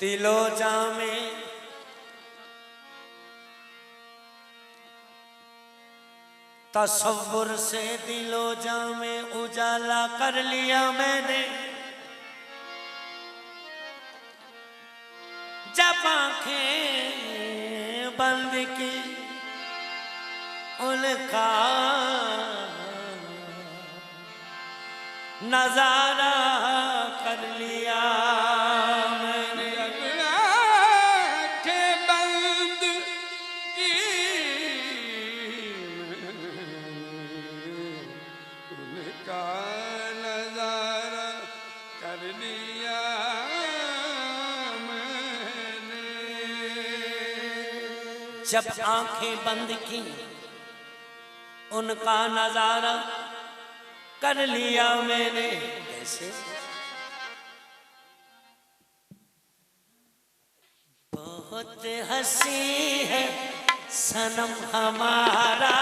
दिलो जामे तसव्वुर से दिलो जामे उजाला कर लिया मैंने। जब आंखें बंद की उनका नजारा कर लिया मैंने। आंखें बंद की उनका नजारा कर लिया मैंने। जब आंखें बंद की उनका नजारा कर लिया मैंने। कैसे? बहुत हंसी है सनम हमारा,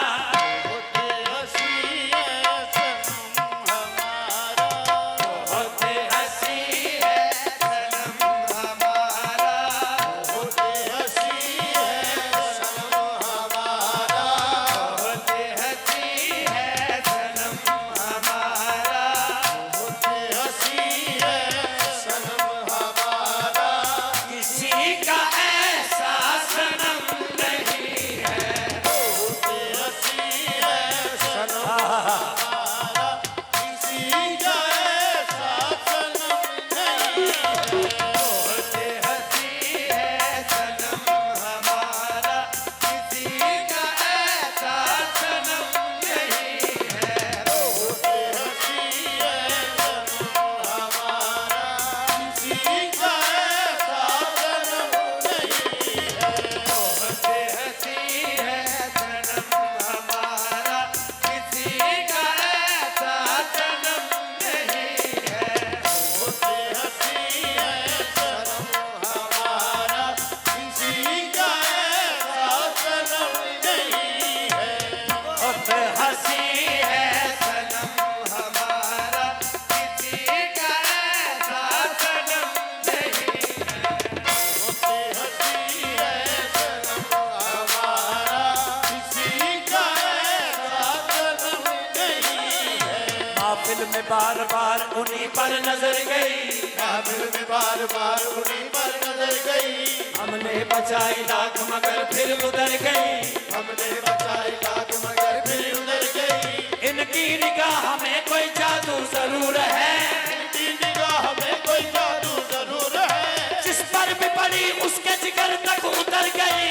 में बार बार उन्हीं पर नजर गई, काबिल में बार बार उन्हीं पर नजर गई। हमने बचाई लाख मगर फिर उधर गई, हमने बचाई लाख मगर फिर उधर गई। इनकी निगाह में कोई जादू जरूर है, इनकी निगाह में कोई जादू जरूर है। जिस पर भी पड़ी उसके जिगर तक उतर गई।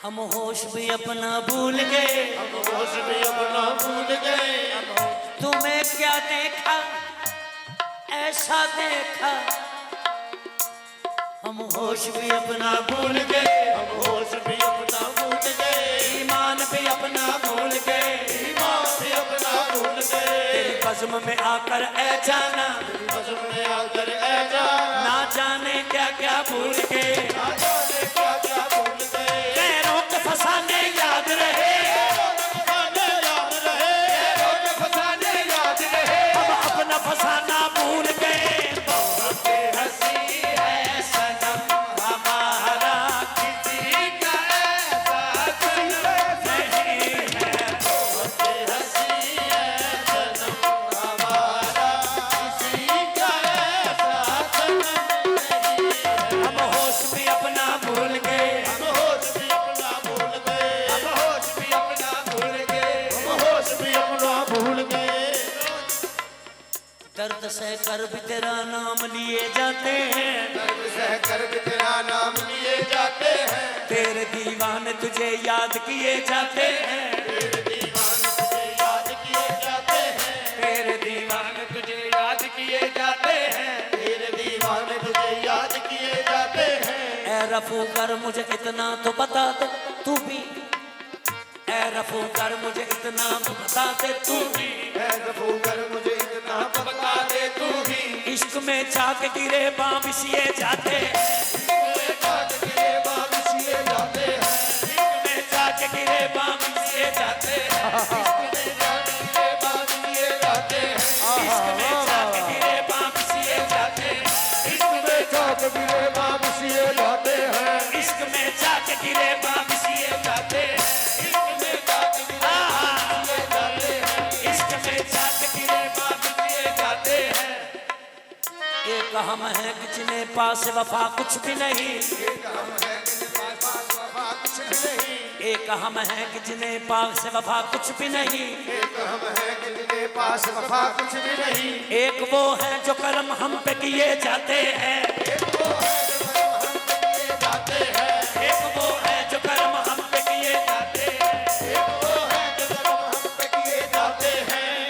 हम होश भी अपना भूल गए, हम होश भी अपना भूल गए। तुम्हें क्या देखा ऐसा देखा, हम होश भी अपना भूल गए, हम होश भी अपना भूल गए। ईमान भी अपना भूल गए, ईमान भी अपना भूल गए। तेरी बज़्म में आकर ऐ जाना, तेरी बज़्म में आकर ऐ जाना, ना जाने क्या क्या भूल गए, ना जाने क्या क्या भूल गए। पैरों के फसाने याद रहे, याद रहे, पैरों के फसाने सह कर भी तेरा नाम लिए जाते हैं, दर्द सह कर भी तेरा नाम लिए जाते हैं, तेरे दीवाने तुझे याद किए जाते हैं, तेरे दीवाने तुझे याद किए जाते हैं, तेरे दीवाने तुझे याद किए जाते हैं। तेरे दीवाने तुझे याद किए जाते हैं। ऐ रफू कर मुझे इतना तो बता दे तू भी, ऐ रफू कर मुझे इतना तो बता दे तू भी, ऐ रफू कर मुझे इतना तो बता दे तू भी, इश्क में चाक गिरे बाम सिए जाते हैं, चाक गिरे बाम सिए जाते हैं, इश्क में चाक गिरे बाम सिए जाते हैं, चाक गिरे बाम सिए जाते हैं, इश्क में चाक गिरे बाम सिए जाते हैं, इश्क में चाक गिरे बाम सिए जाते हैं, इश्क में चाक गिरे बाम सिए जाते हैं, इश्क में चाक गिरे बाम सिए जाते हैं, इश्क में चाक गिरे बाम सिए जाते हैं। एक हम हैं कि जिन्हें पास वफा कुछ भी नहीं, एक हम हैं कि पास वफा कुछ भी नहीं, एक हम हैं कि जिन्हें पास वफा कुछ भी नहीं, एक हम हैं कि जिनके पास वफा कुछ भी नहीं, एक वो है जो कर्म हम पे किए जाते हैं, एक वो है जो कर्म हम पे किए जाते हैं, एक वो है जो कर्म हम पे किए जाते हैं। एक वो है जो कर्म हम पे किए जाते हैं।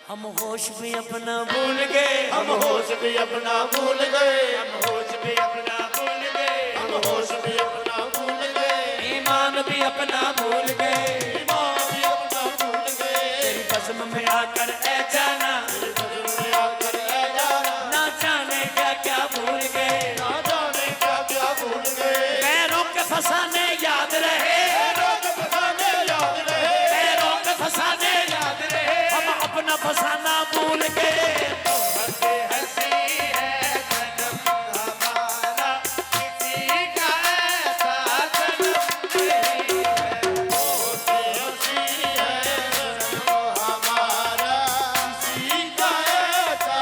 हम होश भी अपना भूल गए, हम होश भी अपना भूल गए, हम होश भी अपना भूल गए, हम होश भी अपना भूल गए, ईमान भी अपना भूल गए, ईमान भी अपना भूल गए, तेरी बज़्म में आकर ऐ जाना, बज़्म में आकर ऐ जाना, ना जाने क्या क्या भूल गए, ना जाने क्या क्या भूल गए, पैरों के फसाने याद रहे, पैरों के फसाने याद रहे, पैरों के फसाने याद रहे, हम अपना फसाना भूल गए। हंसी हंसी है सनम हमारा, किसी का ऐसा सनम नहीं है। हंसी है सनम हमारा, किसी का ऐसा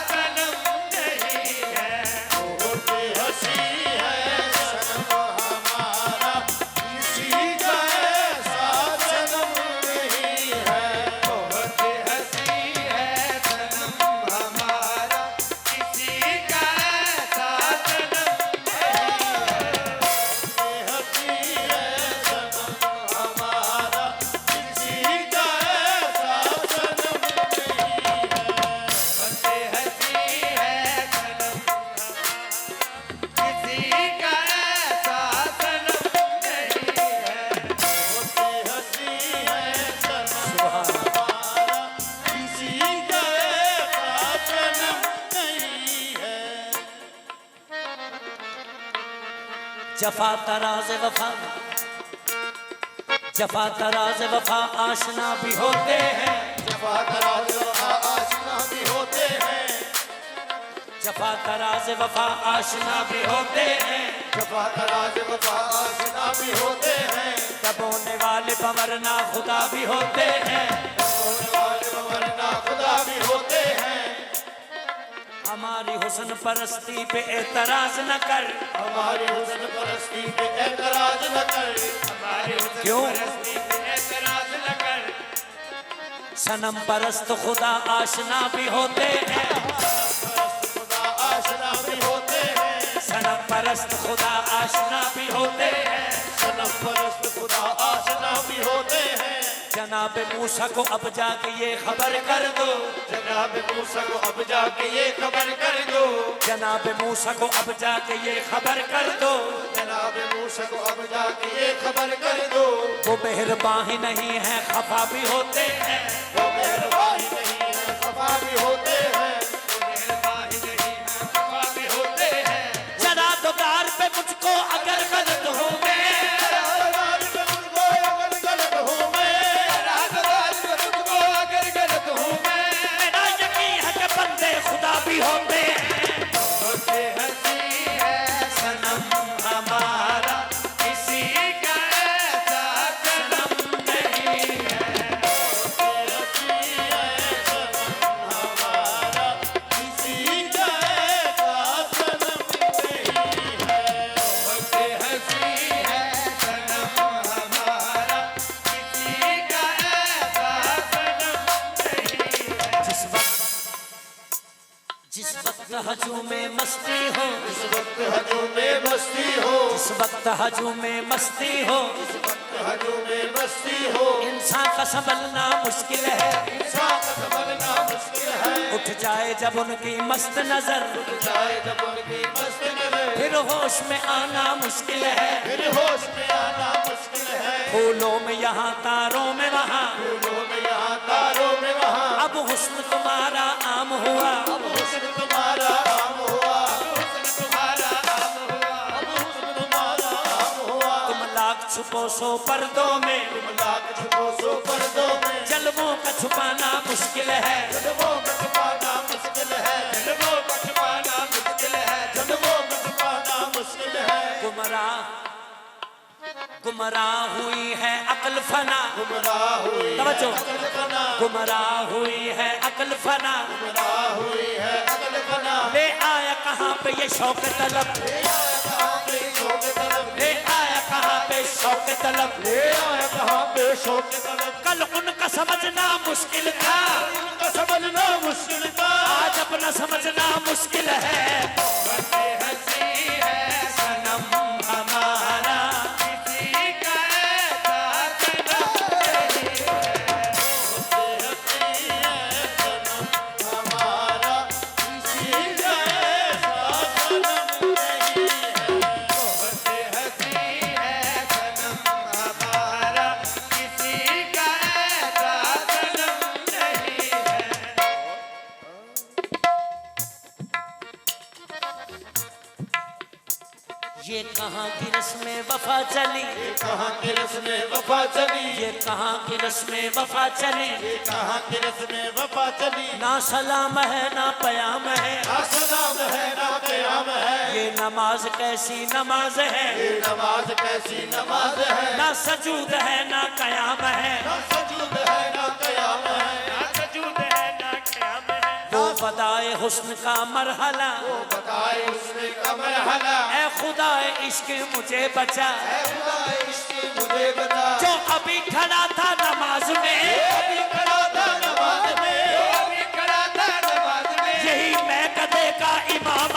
सनम नहीं है। हंसी हंसी है सनम हमारा, किसी का ऐसा सनम नहीं है। होते हंसी है सनम हमारा, किसी का ऐसा सनम नहीं है। बहुत हंसी है सनम हमारा, किसी का ऐसा सनम नहीं है। हंसी है सनम हमारा, किसी का ऐसा सनम नहीं है। बहुत हंसी है सनम किसी का ऐसा सनम नहीं है। होते हंसी है सनम हमारा, किसी का ऐसा सनम नहीं है। जफा तराज वफा, जफा तराज वफा आशना भी होते हैं, जफा तराज वफा आशना भी होते हैं, जफा तराज वफा आशना भी होते हैं, जफा तराज वफा आशना भी होते हैं, दबोने वाले पवरना खुदा भी होते हैं, होने वाले वरना खुदा भी होते हैं। हमारी हुस्न परस्ती पे एतराज न कर, हमारी हुस्न परस्ती पे एतराज न कर, हमारी हुस्न क्यों? परस्ती पे एतराज न कर, सनम परस्त खुदा आशना भी होते हैं, खुदा आशना भी होते हैं, सनम परस्त खुदा आशना भी होते हैं। सनम परस्त खुदा आशना भी होते हैं। जनाब मूसा को अब जाके ये खबर कर दो, जनाब मूसा को अब जाके ये खबर कर दो, जनाब मूसा को अब जाके ये खबर कर दो, जनाब मूसा को अब जाके ये खबर कर दो। वो मेहरबान ही नहीं है खफा भी होते हैं, वो मेहरबान नहीं है खफा भी होते हैं, वो मेहरबान ही नहीं है खफा भी होते हैं। जरा तो गार पे मुझको अगर गलत हो मैं, राज में मुझको अगर गलत हूँ मैं, राज़दार में मुझको अगर गलत हूँ मैं, मेरा यकीन है कि बंदे खुदा भी होते हैं। होते हंसी है सनम हमारा, किसी का ऐसा सनम नहीं है। हंसी है सनम हमारा, किसी का ऐसा सनम नहीं है। होते हंसी जिस वक्त हजू में मस्ती हो, इस वक्त हजू में मस्ती हो, जिस वक्त हजू में मस्ती हो, इस वक्त हजू में मस्ती हो, इंसान का संभलना मुश्किल है, इंसान का संभलना मुश्किल है। उठ जाए जब उनकी मस्त नजर, जाए जब उनकी मस्त नजर, फिर होश में आना मुश्किल है, फिर होश में आना मुश्किल है। फूलों में यहाँ तारों में वहाँ, फूलों में यहाँ तारों में वहाँ, अब हुस्न तुम्हारा आम हुआ, अब हुस्न तुम्हारा आम हुआ, अब हुस्न तुम्हारा आम हुआ, अब हुस्न तुम्हारा आम हुआ। तुम लाख छुपो सो पर्दों में, तुम लाख छुपो सो पर्दों में, जलवों का छुपाना मुश्किल है, जन्मों का छुपाना मुश्किल है, जन्मों का छुपाना मुश्किल है, जन्मों का छुपाना मुश्किल है। गुमराह हुई है अक्ल फना, गुमराह हुई तवज्जो, अकल फना, गुमराह हुई है अक्ल फना, गुमराह हुई है अकल फना। ले आया कहाँ पे ये शौक तलब, ले आया कहाँ पे शौक तलब, ले आया कहाँ पे शौक तलब, ले आया कहाँ पे शौक तलब। कल उनका समझना मुश्किल था, उनका समझना मुश्किल था, आज अपना समझना मुश्किल है। बड़े हंसी है सनम हमारा, किसी का ऐसा सनम नहीं है। हमारा किसी का ऐसा सनम नहीं है। बड़े हंसी है सनम हमारा, किसी का ऐसा सनम नहीं है। ये कहाँ की रस्में वफा चली, कहाँ की रस्में वफा चली, ये कहाँ की रस्में वफा चली, कहाँ की रस्में वफा चली। ना सलाम है ना पयाम है, ना सलाम है ना क़याम है, ये नमाज कैसी नमाज है, ये नमाज कैसी नमाज है। ना सजूद है ना कयाम है, ना सजूद है ना क़याम है, ना सजूद है ना कयाम है। वो बदाए हुस्न का मरहला, बताए उसने का मरहला, ऐ खुदाए इश्क मुझे बचा, ऐ खुदा इश्क़ मुझे बता। जो अभी खड़ा था नमाज में, अभी खड़ा था नमाज में, अभी खड़ा था नमाज में, यही मैं कदे का इमाम